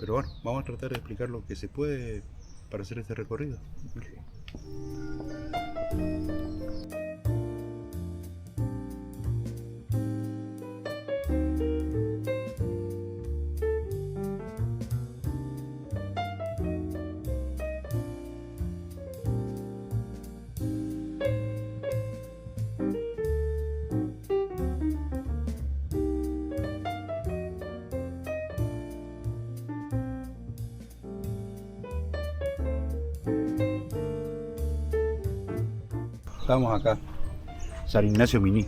pero bueno, vamos a tratar de explicar lo que se puede para hacer este recorrido. Estamos acá, San Ignacio Miní,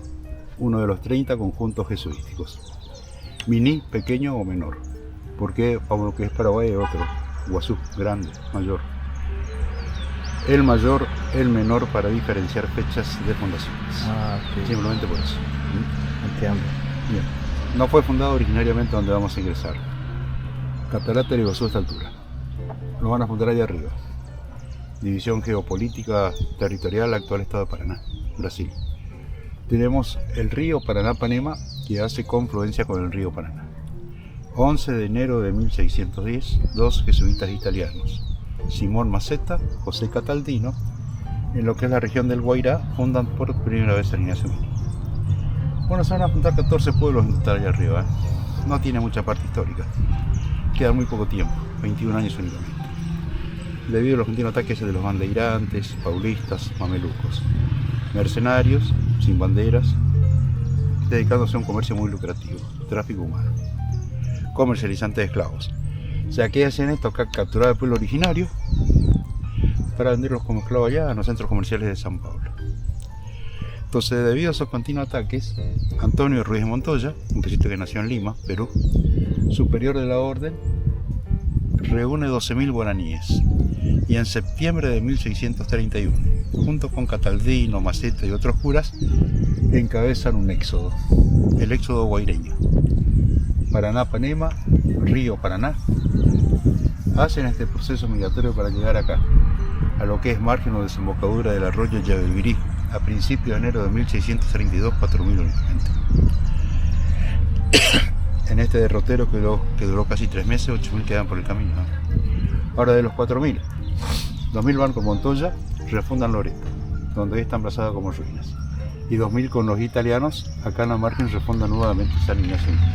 uno de los 30 conjuntos jesuíticos. Miní, pequeño o menor, porque para lo que es Paraguay es otro, Guazú, grande, mayor. El mayor, el menor para diferenciar fechas de fundaciones. Okay. Simplemente por eso. Entiendo. Bien. No fue fundado originariamente donde vamos a ingresar. Cataratas de Iguazú a esta altura. Lo van a fundar allá arriba. División geopolítica territorial, actual estado de Paraná, Brasil. Tenemos el río Paraná-Panema, que hace confluencia con el río Paraná. 11 de enero de 1610, dos jesuitas italianos, Simón Maceta, José Cataldino, en lo que es la región del Guairá, fundan por primera vez San Ignacio Miní. Bueno, se van a fundar 14 pueblos en total allá arriba. No tiene mucha parte histórica. Queda muy poco tiempo, 21 años únicamente, debido a los continuos ataques de los bandeirantes, paulistas, mamelucos, mercenarios, sin banderas, dedicándose a un comercio muy lucrativo, tráfico humano, comercializantes de esclavos. O sea, ¿qué hacen esto? Acá capturar al pueblo originario para venderlos como esclavos allá en los centros comerciales de San Pablo. Entonces, debido a esos continuos ataques, Antonio Ruiz de Montoya, un jesuita que nació en Lima, Perú, superior de la orden, reúne 12.000 guaraníes y en septiembre de 1631, junto con Cataldino, Maceta y otros curas, encabezan un éxodo, el éxodo guaireño. Paraná-Panema, río Paraná, hacen este proceso migratorio para llegar acá, a lo que es margen o desembocadura del arroyo Yabebirí, a principios de enero de 1632, 4.000 únicamente. En este derrotero que duró casi 3 meses, 8.000 quedan por el camino. Ahora, de los 4.000, 2.000 van con Montoya, refundan Loreto, donde hoy está emplazada como ruinas. Y 2.000 con los italianos, acá en la margen refundan nuevamente San Ignacio Miní.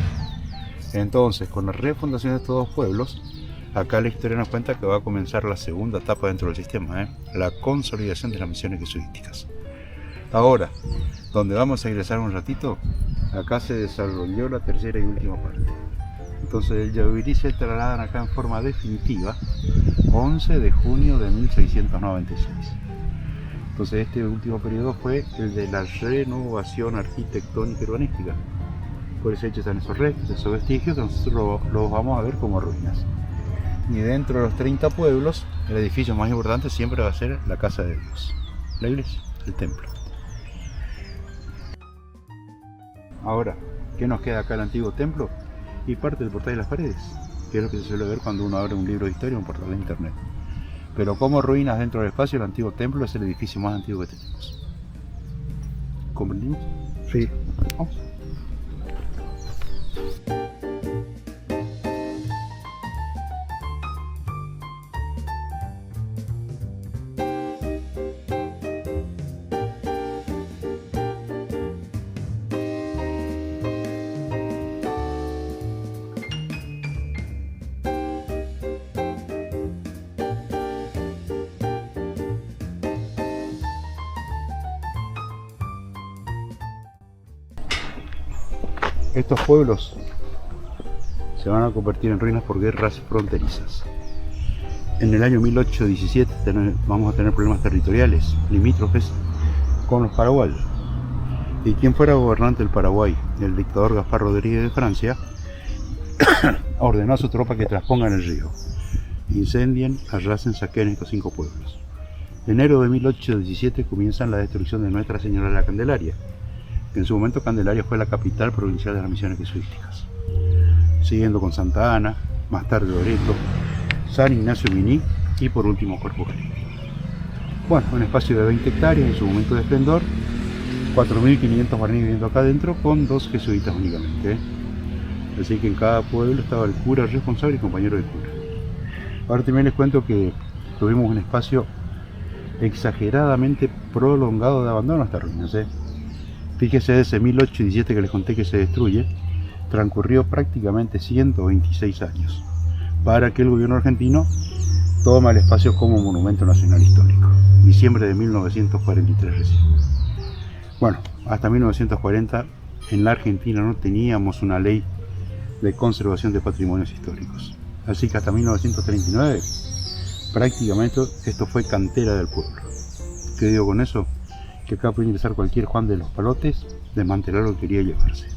Entonces, con la refundación de estos dos pueblos, acá la historia nos cuenta que va a comenzar la segunda etapa dentro del sistema, la consolidación de las misiones jesuíticas. Ahora, donde vamos a ingresar un ratito, acá se desarrolló la tercera y última parte. Entonces el Yabebirí se trasladan acá en forma definitiva 11 de junio de 1696. Entonces este último periodo fue el de la renovación arquitectónica y urbanística. Por ese hecho están esos restos, esos vestigios que nosotros los vamos a ver como ruinas. Y dentro de los 30 pueblos, el edificio más importante siempre va a ser la casa de Dios, la iglesia, el templo. Ahora, ¿qué nos queda acá el antiguo templo? Y parte del portal de las paredes, que es lo que se suele ver cuando uno abre un libro de historia o un portal de internet. Pero como ruinas dentro del espacio, el antiguo templo es el edificio más antiguo que tenemos. ¿Comprendimos? Sí. Vamos. Estos pueblos se van a convertir en ruinas por guerras fronterizas. En el año 1817 vamos a tener problemas territoriales limítrofes con los paraguayos. Y quien fuera gobernante del Paraguay, el dictador Gaspar Rodríguez de Francia, ordenó a su tropa que traspongan el río, incendien, arrasen, saqueen estos 5 pueblos. En enero de 1817 comienzan la destrucción de Nuestra Señora de la Candelaria, que en su momento Candelaria fue la capital provincial de las misiones jesuíticas, siguiendo con Santa Ana, más tarde Loreto, San Ignacio Miní y por último Corpus Christi. Bueno, un espacio de 20 hectáreas en su momento de esplendor, 4.500 guaraníes viviendo acá adentro con 2 jesuitas únicamente. Así que en cada pueblo estaba el cura responsable y compañero de cura. Ahora también les cuento que tuvimos un espacio exageradamente prolongado de abandono a estas ruinas. Fíjese, ese 1817 que les conté que se destruye, transcurrió prácticamente 126 años para que el gobierno argentino tome el espacio como monumento nacional histórico. Diciembre de 1943 recién. Bueno, hasta 1940 en la Argentina no teníamos una ley de conservación de patrimonios históricos. Así que hasta 1939 prácticamente esto fue cantera del pueblo. ¿Qué digo con eso? Que acá puede ingresar cualquier Juan de los Palotes, desmantelar lo que quería llevarse.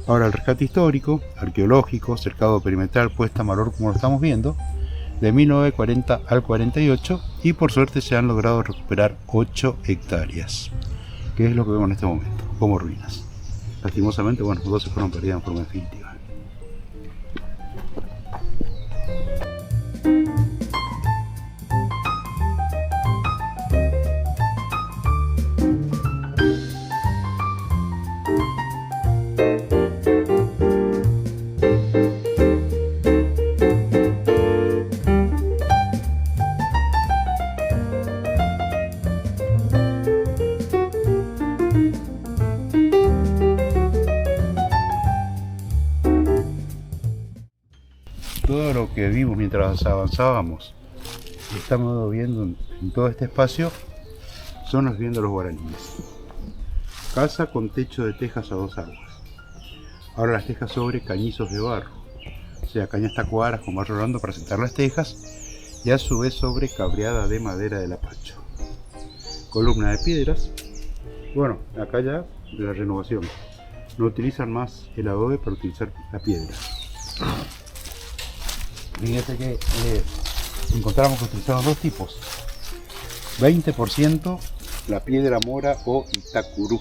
Ahora el rescate histórico, arqueológico, cercado perimetral, puesta en valor como lo estamos viendo, de 1940 al 48, y por suerte se han logrado recuperar 8 hectáreas, que es lo que vemos en este momento, como ruinas. Lastimosamente, bueno, 12 fueron perdidas en forma definitiva. Todo lo que vimos mientras avanzábamos, estamos viendo en todo este espacio, son las viviendas de los guaraníes. Casa con techo de tejas a 2 aguas. Ahora las tejas sobre cañizos de barro, o sea, cañas tacuaras con barro blando para sentar las tejas, y a su vez sobre cabreada de madera del apacho. Columna de piedras. Bueno, acá ya de la renovación. No utilizan más el adobe para utilizar la piedra. Fíjense que encontramos que utilizamos 2 tipos. 20% la piedra mora o itacurú.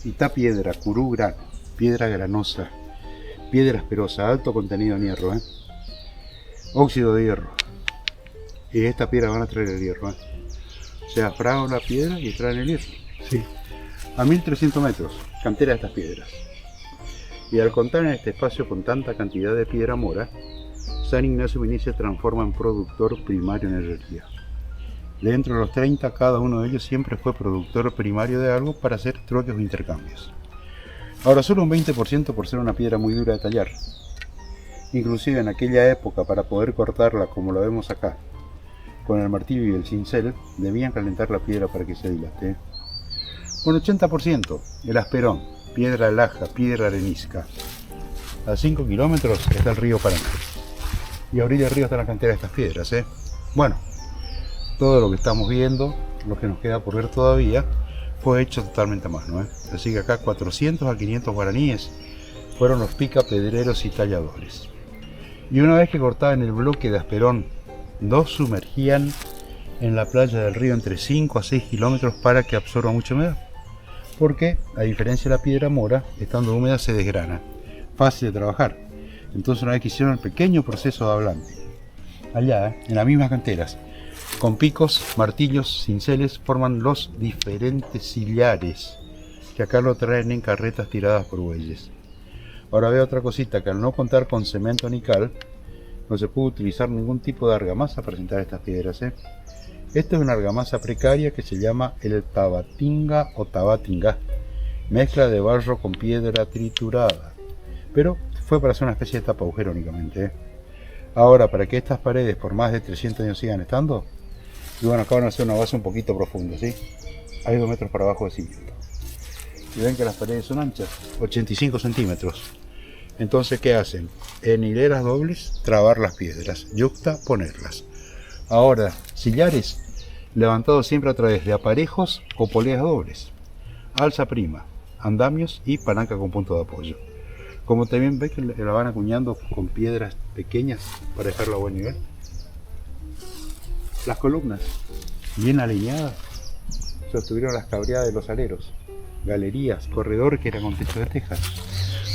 Itapiedra, curú grano, piedra granosa, piedra asperosa, alto contenido en hierro. Óxido de hierro. Y esta piedra van a traer el hierro. O sea, fragan la piedra y traen el hierro. Sí. A 1300 metros, cantera de estas piedras. Y al contar en este espacio con tanta cantidad de piedra mora, San Ignacio Benicia se transforma en productor primario en energía. Dentro de los 30, cada uno de ellos siempre fue productor primario de algo para hacer troques o intercambios. Ahora solo un 20% por ser una piedra muy dura de tallar. Inclusive en aquella época, para poder cortarla como lo vemos acá, con el martillo y el cincel, debían calentar la piedra para que se dilate. Un 80% el asperón, piedra laja, piedra arenisca. A 5 kilómetros está el río Paraná. Y a orilla del río está la cantera de estas piedras. Bueno, todo lo que estamos viendo, lo que nos queda por ver todavía, fue hecho totalmente a mano. Así que acá 400 a 500 guaraníes fueron los picapedreros y talladores. Y una vez que cortaban el bloque de asperón, 2 sumergían en la playa del río entre 5 a 6 kilómetros para que absorba mucha humedad. Porque, a diferencia de la piedra mora, estando húmeda se desgrana. Fácil de trabajar. Entonces una vez que hicieron el pequeño proceso de ablante, allá, en las mismas canteras, con picos, martillos, cinceles, forman los diferentes sillares, que acá lo traen en carretas tiradas por bueyes. Ahora veo otra cosita, que al no contar con cemento ni cal, no se puede utilizar ningún tipo de argamasa para sentar estas piedras. Esta es una argamasa precaria que se llama el tabatinga o tabatinga, mezcla de barro con piedra triturada, pero fue para hacer una especie de tapa agujero únicamente. Ahora, para que estas paredes por más de 300 años sigan estando, y bueno, acá van a hacer una base un poquito profunda, ¿sí? Hay 2 metros para abajo de cimiento. Y ven que las paredes son anchas, 85 centímetros. Entonces, ¿qué hacen? En hileras dobles, trabar las piedras, yuxta, ponerlas. Ahora, sillares, levantados siempre a través de aparejos o poleas dobles, alza prima, andamios y palanca con punto de apoyo. Como también ves que la van acuñando con piedras pequeñas para dejarlo a buen nivel. Las columnas, bien alineadas, sostuvieron las cabreadas de los aleros, galerías, corredor que era con techo de tejas.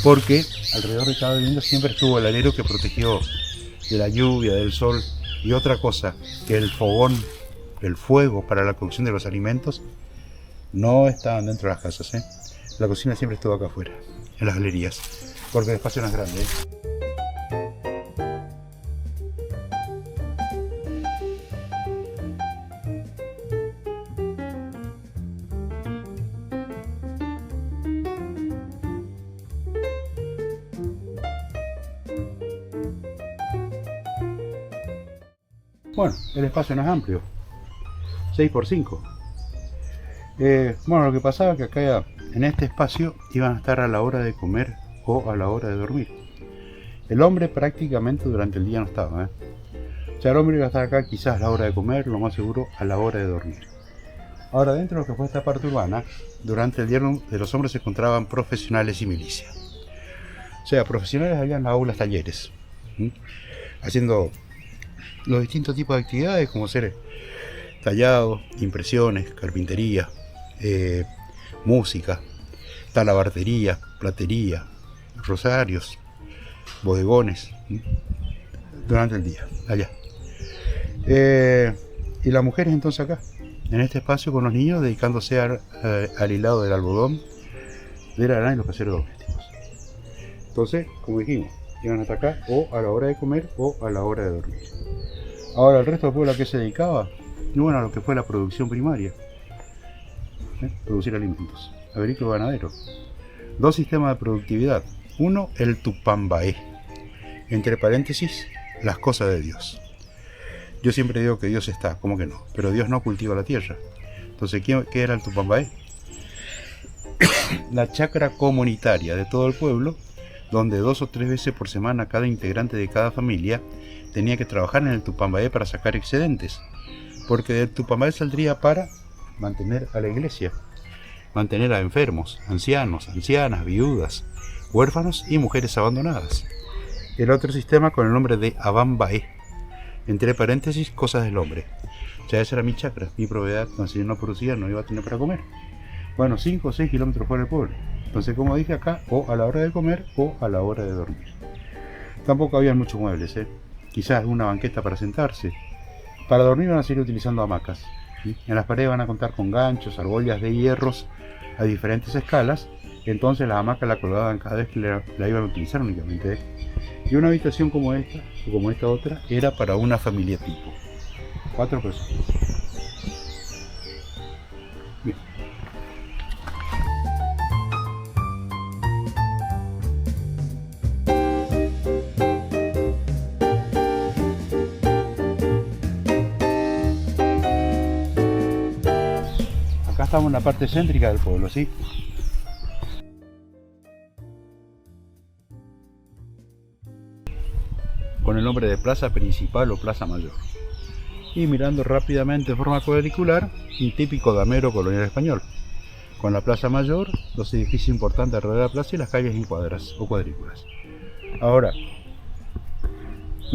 Porque alrededor de cada vivienda siempre estuvo el alero que protegió de la lluvia, del sol. Y otra cosa, que el fogón, el fuego para la cocción de los alimentos, no estaban dentro de las casas. La cocina siempre estuvo acá afuera, en las galerías. Porque el espacio no es grande. Bueno, el espacio no es amplio, 6 por 5. Bueno, lo que pasaba es que acá en este espacio iban a estar a la hora de comer o a la hora de dormir. El hombre prácticamente durante el día no estaba, O sea, el hombre iba a estar acá quizás a la hora de comer, lo más seguro a la hora de dormir. Ahora, dentro de lo que fue esta parte urbana, durante el día de los hombres se encontraban profesionales y milicia. O sea, profesionales allá en las aulas talleres, haciendo los distintos tipos de actividades como ser tallado, impresiones, carpintería, música, talabartería, platería, rosarios, bodegones, durante el día, allá. Y las mujeres entonces acá, en este espacio con los niños, dedicándose al hilado del algodón, de la lana y los quehaceres domésticos. Entonces, como dijimos, iban hasta acá o a la hora de comer o a la hora de dormir. Ahora, el resto del pueblo a qué se dedicaba, y bueno, a lo que fue la producción primaria, producir alimentos, agrícola ganadero. Dos sistemas de productividad. Uno, el Tupambaé, entre paréntesis, las cosas de Dios. Yo siempre digo que Dios está, ¿cómo que no? Pero Dios no cultiva la tierra. Entonces, ¿qué era el Tupambaé? La chacra comunitaria de todo el pueblo, donde 2 o 3 veces por semana cada integrante de cada familia tenía que trabajar en el Tupambaé para sacar excedentes, porque del Tupambaé saldría para mantener a la iglesia, mantener a enfermos, ancianos, ancianas, viudas, huérfanos y mujeres abandonadas. El otro sistema con el nombre de Abambaé, entre paréntesis, cosas del hombre. O sea, esa era mi chacra, mi propiedad, cuando si yo no producía no iba a tener para comer. Bueno, 5 o 6 kilómetros fuera del pueblo. Entonces, como dije acá, o a la hora de comer o a la hora de dormir. Tampoco había muchos muebles, quizás una banqueta para sentarse. Para dormir van a seguir utilizando hamacas. En las paredes van a contar con ganchos, argollas de hierros a diferentes escalas. Entonces las hamacas la colgaban cada vez que la iban a utilizar únicamente. Y una habitación como esta, o como esta otra, era para una familia tipo. 4 personas. Bien. Acá estamos en la parte céntrica del pueblo, ¿sí? Con el nombre de Plaza Principal o Plaza Mayor. Y mirando rápidamente de forma cuadricular, un típico damero colonial español. Con la Plaza Mayor, los edificios importantes alrededor de la plaza y las calles en cuadras o cuadrículas. Ahora,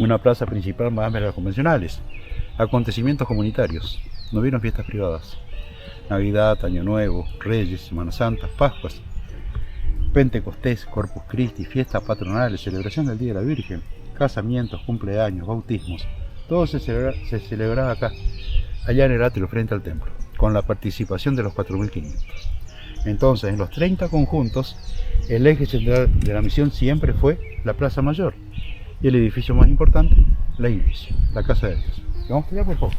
una plaza principal más amplia de las convencionales. Acontecimientos comunitarios. No vieron fiestas privadas. Navidad, Año Nuevo, Reyes, Semana Santa, Pascuas, Pentecostés, Corpus Christi, fiestas patronales, celebración del Día de la Virgen, casamientos, cumpleaños, bautismos, todo se celebraba acá, allá en el atrio frente al templo, con la participación de los 4.500. Entonces, en los 30 conjuntos, el eje central de la misión siempre fue la Plaza Mayor, y el edificio más importante, la iglesia, la Casa de Dios. Vamos allá, por favor.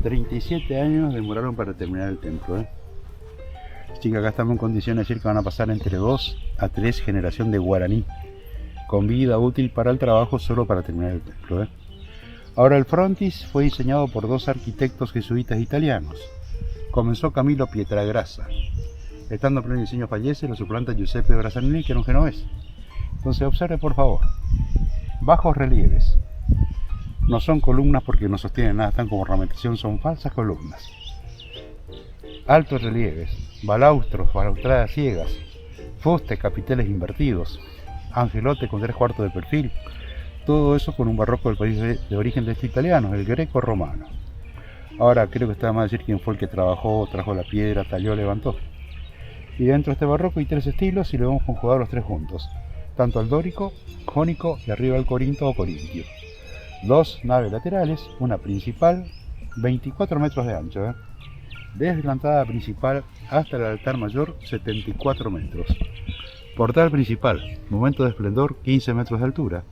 37 años demoraron para terminar el templo, Así que acá estamos en condiciones de decir que van a pasar entre 2 a 3 generaciones de guaraní, con vida útil para el trabajo solo para terminar el templo, Ahora el frontis fue diseñado por 2 arquitectos jesuitas italianos. Comenzó Camilo Pietragrassa. Estando en pleno diseño fallece, lo suplanta Giuseppe Brassanelli, que era un genovés. Entonces observe por favor, bajos relieves. No son columnas porque no sostienen nada, están como ornamentación, son falsas columnas. Altos relieves, balaustros, balaustradas ciegas, fustes, capiteles invertidos, angelote con 3/4 de perfil, todo eso con un barroco del país de origen de este italiano, el greco-romano. Ahora creo que está más decir quién fue el que trabajó, trajo la piedra, talló, levantó. Y dentro de este barroco hay 3 estilos y lo vamos a conjugar los 3 juntos, tanto el dórico, jónico y arriba el corinto o corintio. 2 naves laterales, una principal, 24 metros de ancho, desde la entrada principal hasta el altar mayor, 74 metros. Portal principal, momento de esplendor, 15 metros de altura.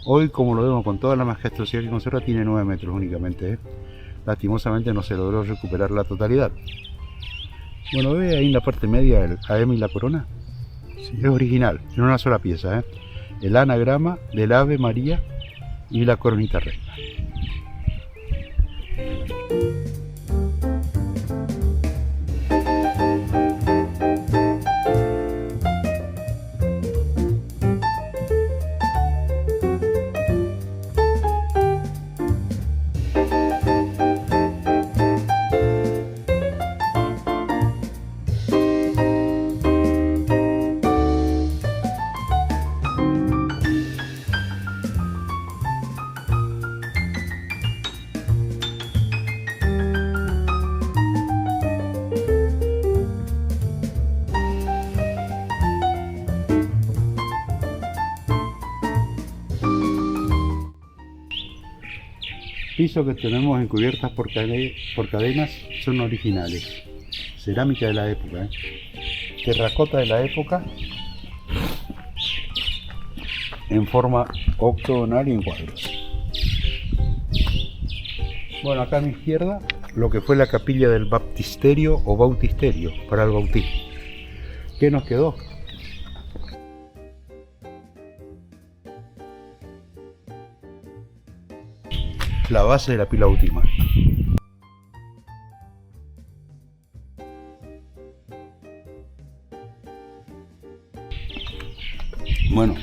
Hoy, como lo vemos con toda la majestuosidad que conserva, tiene 9 metros únicamente. Lastimosamente no se logró recuperar la totalidad. Bueno, ve ahí en la parte media el AM y la corona. Sí, es original, en una sola pieza. El anagrama del Ave María y la coronita reina. Pisos que tenemos encubiertas por cadenas son originales, cerámica de la época, terracota de la época, en forma octogonal y en cuadros. Bueno, acá a mi izquierda lo que fue la capilla del baptisterio o bautisterio para el bautismo. ¿Qué nos quedó? La base de la pila bautismal. Bueno,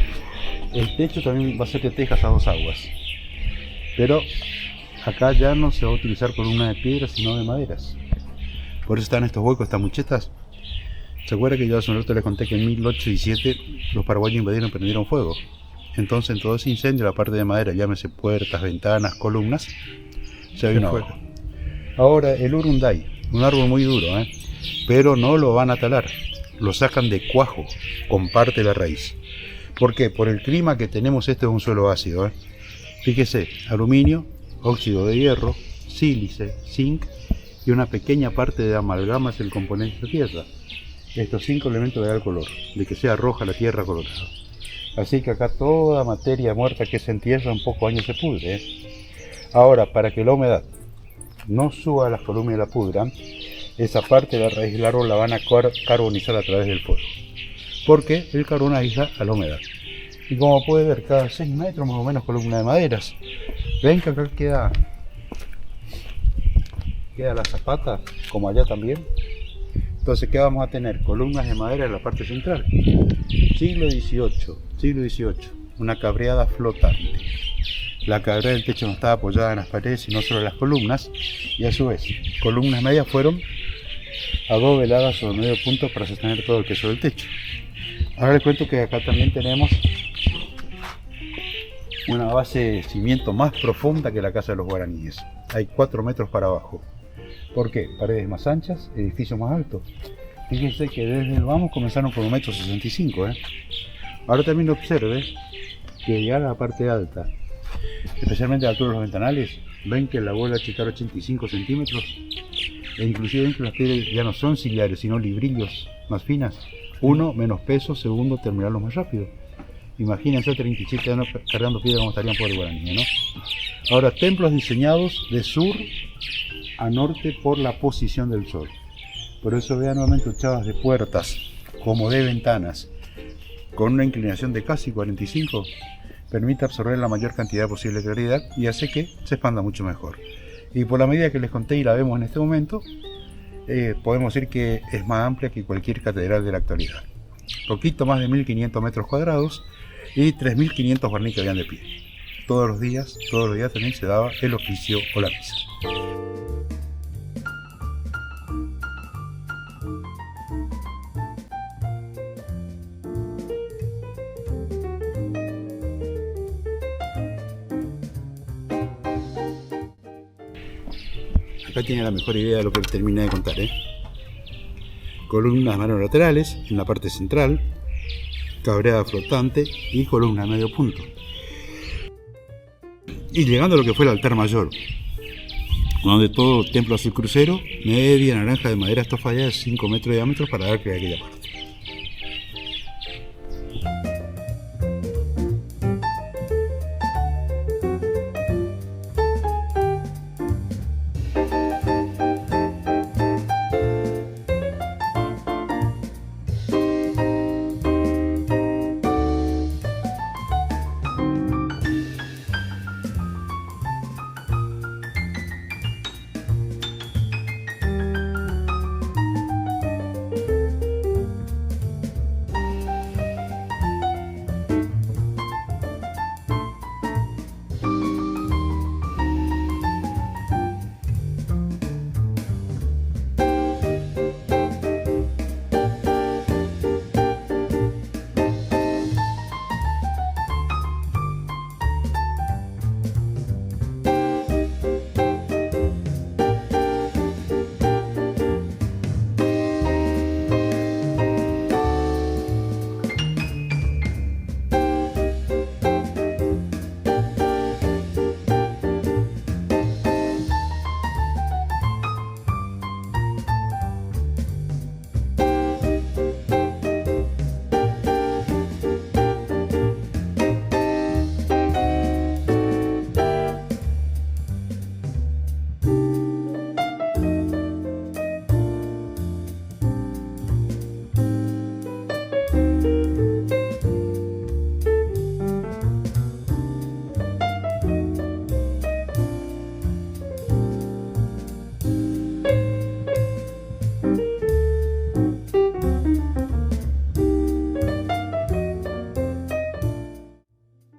el techo también va a ser de tejas a dos aguas, pero acá ya no se va a utilizar columnas de piedra sino de maderas. Por eso están estos huecos, estas muchetas. ¿Se acuerda que yo hace un rato les conté que en 1817 los paraguayos invadieron y prendieron fuego? Entonces en todo ese incendio, la parte de madera, llámese puertas, ventanas, columnas, se vino abajo. Ahora el urunday, un árbol muy duro, pero no lo van a talar, lo sacan de cuajo con parte de la raíz. ¿Por qué? Por el clima que tenemos, este es un suelo ácido. Fíjese, aluminio, óxido de hierro, sílice, zinc y una pequeña parte de amalgama es el componente de tierra. Estos 5 elementos le dan el color, de que sea roja la tierra colorada. Así que acá toda materia muerta que se entierra en pocos años se pudre. Ahora, para que la humedad no suba a las columnas y la pudran, esa parte de la raíz del árbol la van a carbonizar a través del fuego. Porque el carbón aísla a la humedad. Y como puede ver, cada 6 metros más o menos columna de maderas. Ven que acá queda la zapata, como allá también. Entonces, ¿qué vamos a tener? Columnas de madera en la parte central. Siglo XVIII, una cabreada flotante. La cabreada del techo no estaba apoyada en las paredes, sino sobre las columnas, y a su vez, columnas medias fueron adoveladas sobre medio punto para sostener todo el peso del techo. Ahora les cuento que acá también tenemos una base de cimiento más profunda que la casa de los guaraníes. Hay 4 metros para abajo. ¿Por qué? Paredes más anchas, edificios más altos. Fíjense que desde el vamos comenzaron por 1,65 m. Ahora también observe que ya la parte alta, especialmente a la altura de los ventanales, ven que la bola achicar 85 centímetros, e inclusive ven que las piedras ya no son ciliares, sino librillos más finas. Uno, menos peso; segundo, terminarlos más rápido. Imagínense 37 años cargando piedra como estarían por el guaraní, ¿no? Ahora, templos diseñados de sur a norte por la posición del sol. Por eso vean nuevamente ochavas de puertas como de ventanas con una inclinación de casi 45, permite absorber la mayor cantidad posible de claridad y hace que se expanda mucho mejor. Y por la medida que les conté y la vemos en este momento, podemos decir que es más amplia que cualquier catedral de la actualidad. Poquito más de 1500 metros cuadrados y 3500 barniz que habían de pie. Todos los días también se daba el oficio o la misa. Acá tiene la mejor idea de lo que terminé de contar, Columnas manos laterales en la parte central, cabreada flotante y columna de medio punto. Y llegando a lo que fue el altar mayor, donde todo templo azul crucero, media naranja de madera estofada de 5 metros de diámetro para dar que aquella parte.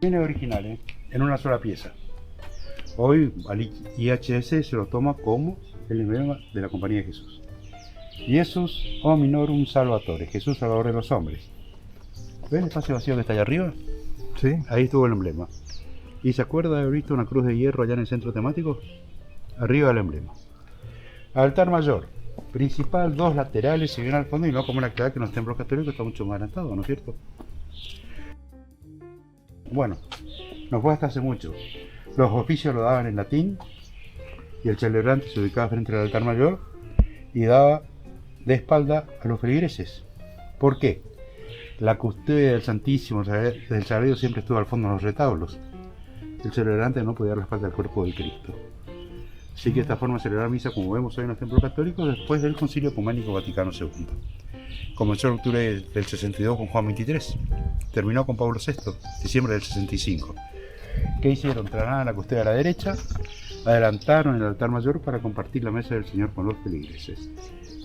Originales en una sola pieza. Hoy al IHS se lo toma como el emblema de la Compañía de Jesús. Jesus Hominorum Salvatore, Jesús Salvador de los hombres. ¿Ven el espacio vacío que está allá arriba? Sí. Ahí estuvo el emblema. ¿Y se acuerda de haber visto una cruz de hierro allá en el centro temático? Arriba el emblema. Altar mayor, principal, dos laterales y bien al fondo, y no como la actividad que en los templos católicos está mucho más adelantado, ¿no es cierto? Bueno, no fue hasta hace mucho. Los oficios lo daban en latín y el celebrante se ubicaba frente al altar mayor y daba de espalda a los feligreses. ¿Por qué? La custodia del Santísimo, del Sagrario, siempre estuvo al fondo de los retablos. El celebrante no podía dar la espalda al cuerpo del Cristo. Así que esta forma de celebrar misa, como vemos hoy en los templos católicos, después del Concilio Ecuménico Vaticano II. Comenzó en octubre del 62 con Juan XXIII. Terminó con Pablo VI, diciembre del 65. ¿Qué hicieron? Trasladaron la custodia a la derecha, adelantaron el altar mayor para compartir la mesa del Señor con los feligreses.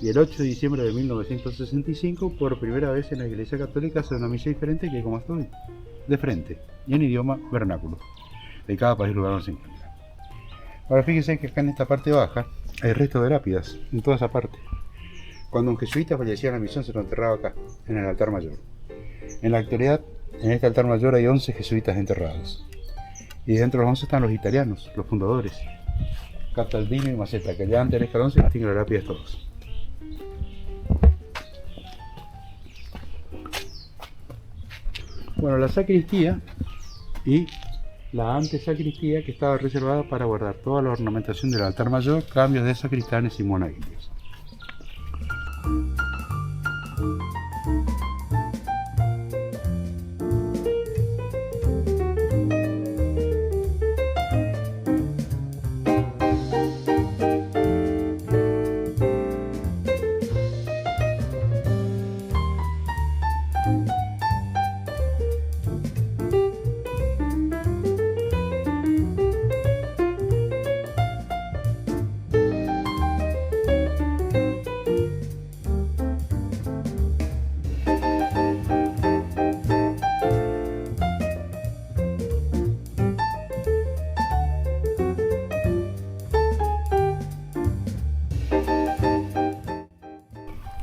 Y el 8 de diciembre de 1965, por primera vez en la Iglesia Católica, hace una misa diferente que como hasta hoy, de frente, y en idioma vernáculo, de cada país lugar donde se encuentra. Ahora fíjense que acá en esta parte baja hay restos de lápidas, en toda esa parte. Cuando un jesuita fallecía en la misión se lo enterraba acá, en el altar mayor. En la actualidad, en este altar mayor hay 11 jesuitas enterrados. Y dentro de los 11 están los italianos, los fundadores, Capaldino y Maceta, que allá antes del escalón se distinguen las lápidas todos. Bueno, la sacristía y la antesacristía, que estaba reservada para guardar toda la ornamentación del altar mayor, cambios de sacristanes y monaguillos.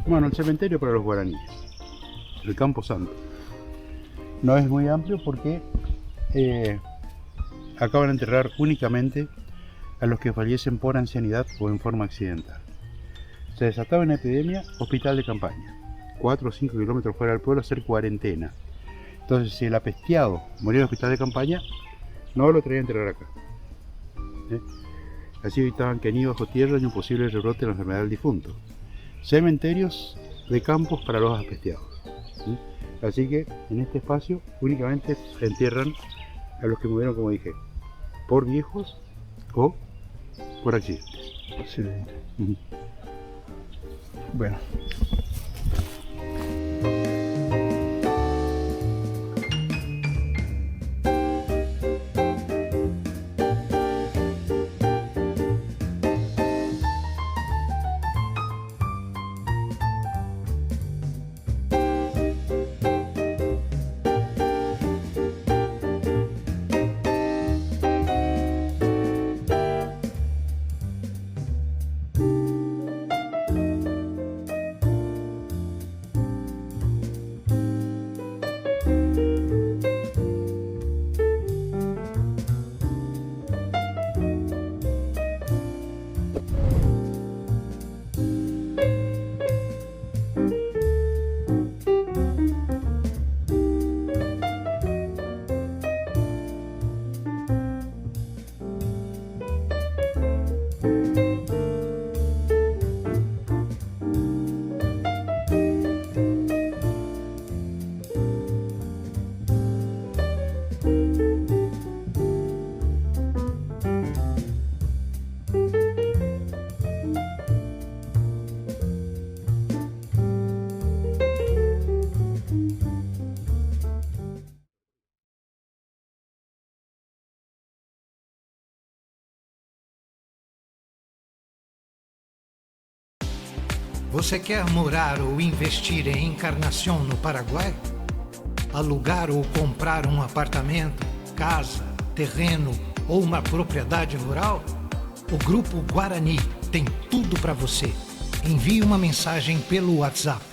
Bueno, el cementerio para los guaraníes, el Campo Santo, no es muy amplio porque acaban de enterrar únicamente a los que fallecen por ancianidad o en forma accidental. Se desataba una epidemia, hospital de campaña, 4 o 5 kilómetros fuera del pueblo, hacer cuarentena. Entonces, si el apestiado moría en el hospital de campaña, no lo traían a enterrar acá. Así evitaban que ni bajo tierra ni un posible rebrote de la enfermedad del difunto. Cementerios de campos para los apesteados. ¿Sí? Así que en este espacio únicamente se entierran a los que murieron, como dije, por viejos o por accidentes. Excelente. Bueno. Você quer morar ou investir em Encarnação, no Paraguai? Alugar ou comprar um apartamento, casa, terreno ou uma propriedade rural? O Grupo Guarani tem tudo para você. Envie uma mensagem pelo WhatsApp